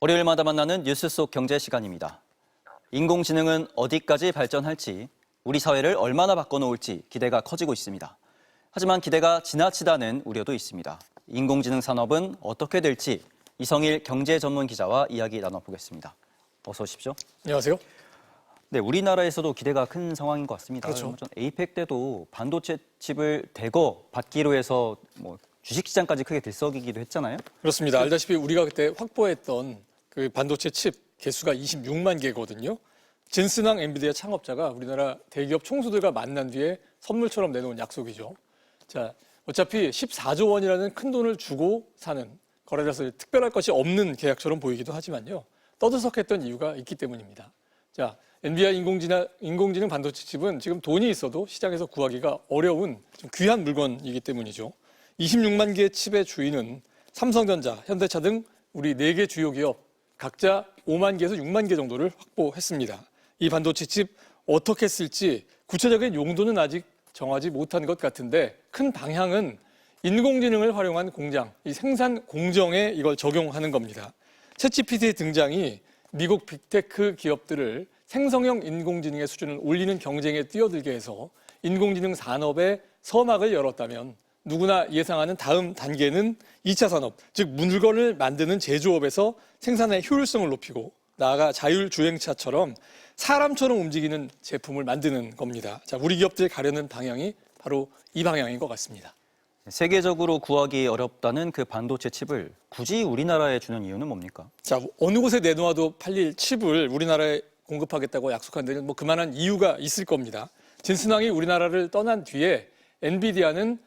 월요일마다 만나는 뉴스 속 경제 시간입니다. 인공지능은 어디까지 발전할지, 우리 사회를 얼마나 바꿔놓을지 기대가 커지고 있습니다. 하지만 기대가 지나치다는 우려도 있습니다. 인공지능 산업은 어떻게 될지 이성일 경제 전문 기자와 이야기 나눠보겠습니다. 어서 오십시오. 안녕하세요. 네, 우리나라에서도 기대가 큰 상황인 것 같습니다. 그렇죠. 전 에이펙 때도 반도체 칩을 대거 받기로 해서 주식시장까지 크게 들썩이기도 했잖아요. 그렇습니다. 알다시피 우리가 그때 확보했던 그 반도체 칩 개수가 26만 개거든요. 진슨왕 엔비디아 창업자가 우리나라 대기업 총수들과 만난 뒤에 선물처럼 내놓은 약속이죠. 자, 어차피 14조 원이라는 큰 돈을 주고 사는 거래라서 특별할 것이 없는 계약처럼 보이기도 하지만요. 떠들썩했던 이유가 있기 때문입니다. 자, 엔비디아 인공지능 반도체 칩은 지금 돈이 있어도 시장에서 구하기가 어려운 좀 귀한 물건이기 때문이죠. 26만 개의 칩의 주인은 삼성전자, 현대차 등 우리 4개 주요 기업 각자 5만 개에서 6만 개 정도를 확보했습니다. 이 반도체 칩 어떻게 쓸지 구체적인 용도는 아직 정하지 못한 것 같은데 큰 방향은 인공지능을 활용한 공장, 이 생산 공정에 이걸 적용하는 겁니다. 챗GPT의 등장이 미국 빅테크 기업들을 생성형 인공지능의 수준을 올리는 경쟁에 뛰어들게 해서 인공지능 산업에 서막을 열었다면 누구나 예상하는 다음 단계는 2차 산업, 즉 물건을 만드는 제조업에서 생산의 효율성을 높이고 나아가 자율주행차처럼 사람처럼 움직이는 제품을 만드는 겁니다. 자, 우리 기업들이 가려는 방향이 바로 이 방향인 것 같습니다. 세계적으로 구하기 어렵다는 그 반도체 칩을 굳이 우리나라에 주는 이유는 뭡니까? 자, 어느 곳에 내놓아도 팔릴 칩을 우리나라에 공급하겠다고 약속한 데는 그만한 이유가 있을 겁니다. 진슨왕이 우리나라를 떠난 뒤에 엔비디아는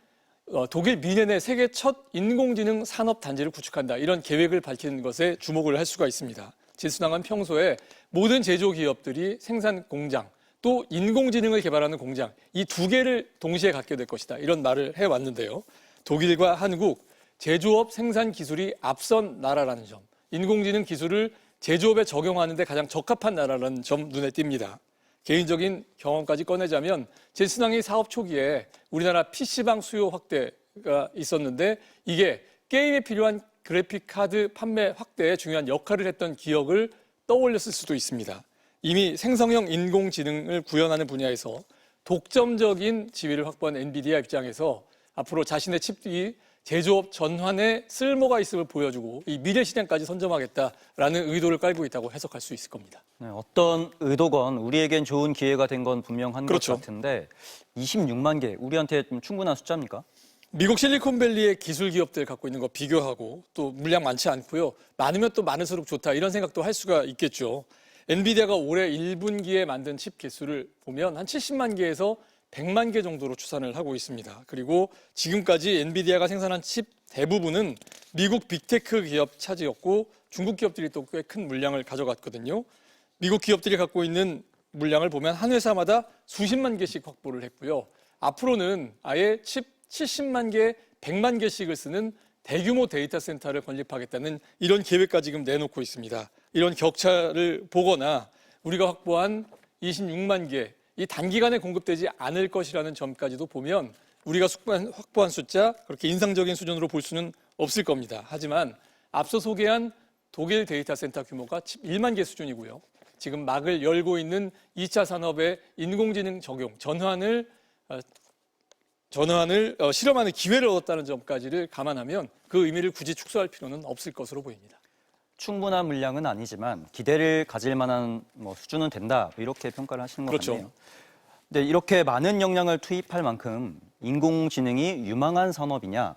독일 미넨의 세계 첫 인공지능 산업 단지를 구축한다. 이런 계획을 밝힌 것에 주목을 할 수가 있습니다. 진슨왕은 평소에 모든 제조 기업들이 생산 공장, 또 인공지능을 개발하는 공장, 이 두 개를 동시에 갖게 될 것이다. 이런 말을 해왔는데요. 독일과 한국, 제조업 생산 기술이 앞선 나라라는 점, 인공지능 기술을 제조업에 적용하는 데 가장 적합한 나라라는 점 눈에 띕니다. 개인적인 경험까지 꺼내자면 진슨왕이 사업 초기에 우리나라 PC방 수요 확대가 있었는데 이게 게임에 필요한 그래픽 카드 판매 확대에 중요한 역할을 했던 기억을 떠올렸을 수도 있습니다. 이미 생성형 인공지능을 구현하는 분야에서 독점적인 지위를 확보한 엔비디아 입장에서 앞으로 자신의 칩이 제조업 전환에 쓸모가 있음을 보여주고 이 미래 시장까지 선점하겠다라는 의도를 깔고 있다고 해석할 수 있을 겁니다. 네, 어떤 의도건 우리에겐 좋은 기회가 된 건 분명한 그렇죠. 것 같은데 26만 개, 우리한테 좀 충분한 숫자입니까? 미국 실리콘밸리의 기술 기업들 갖고 있는 거 비교하고 또 물량 많지 않고요. 많으면 또 많을수록 좋다 이런 생각도 할 수가 있겠죠. 엔비디아가 올해 1분기에 만든 칩 개수를 보면 한 70만 개에서 100만 개 정도로 추산을 하고 있습니다. 그리고 지금까지 엔비디아가 생산한 칩 대부분은 미국 빅테크 기업 차지였고 중국 기업들이 또 꽤 큰 물량을 가져갔거든요. 미국 기업들이 갖고 있는 물량을 보면 한 회사마다 수십만 개씩 확보를 했고요. 앞으로는 아예 칩 70만 개, 100만 개씩을 쓰는 대규모 데이터 센터를 건립하겠다는 이런 계획까지 지금 내놓고 있습니다. 이런 격차를 보거나 우리가 확보한 26만 개, 이 단기간에 공급되지 않을 것이라는 점까지도 보면 우리가 확보한 숫자 그렇게 인상적인 수준으로 볼 수는 없을 겁니다. 하지만 앞서 소개한 독일 데이터 센터 규모가 1만 개 수준이고요. 지금 막을 열고 있는 2차 산업의 인공지능 적용, 전환을 실험하는 기회를 얻었다는 점까지를 감안하면 그 의미를 굳이 축소할 필요는 없을 것으로 보입니다. 충분한 물량은 아니지만 기대를 가질 만한 수준은 된다 이렇게 평가를 하시는 것 그렇죠. 같네요. 근데 이렇게 많은 역량을 투입할 만큼 인공지능이 유망한 산업이냐,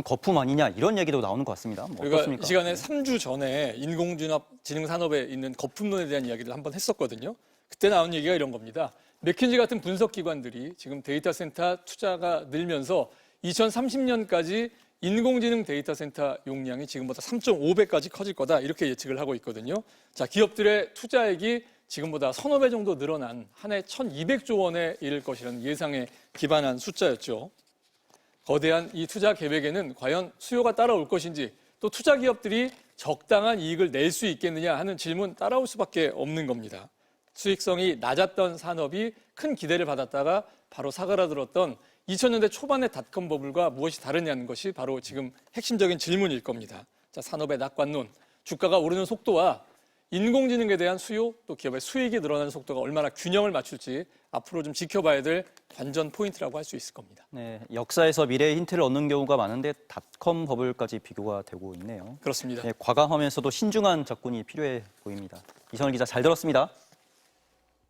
거품 아니냐 이런 얘기도 나오는 것 같습니다. 우리가 어떻습니까? 이 시간에 3주 전에 인공지능 산업에 있는 거품론에 대한 이야기를 한번 했었거든요. 그때 나온 얘기가 이런 겁니다. 맥킨지 같은 분석 기관들이 지금 데이터 센터 투자가 늘면서 2030년까지 인공지능 데이터 센터 용량이 지금보다 3.5배까지 커질 거다 이렇게 예측을 하고 있거든요. 자, 기업들의 투자액이 지금보다 서너 배 정도 늘어난 한 해 1,200조 원에 이를 것이라는 예상에 기반한 숫자였죠. 거대한 이 투자 계획에는 과연 수요가 따라올 것인지 또 투자 기업들이 적당한 이익을 낼 수 있겠느냐 하는 질문 따라올 수밖에 없는 겁니다. 수익성이 낮았던 산업이 큰 기대를 받았다가 바로 사그라들었던 2000년대 초반의 닷컴 버블과 무엇이 다르냐는 것이 바로 지금 핵심적인 질문일 겁니다. 자, 산업의 낙관론, 주가가 오르는 속도와 인공지능에 대한 수요 또 기업의 수익이 늘어나는 속도가 얼마나 균형을 맞출지 앞으로 좀 지켜봐야 될 관전 포인트라고 할 수 있을 겁니다. 네, 역사에서 미래의 힌트를 얻는 경우가 많은데 닷컴 버블까지 비교가 되고 있네요. 그렇습니다. 네, 과감하면서도 신중한 접근이 필요해 보입니다. 이성일 기자 잘 들었습니다.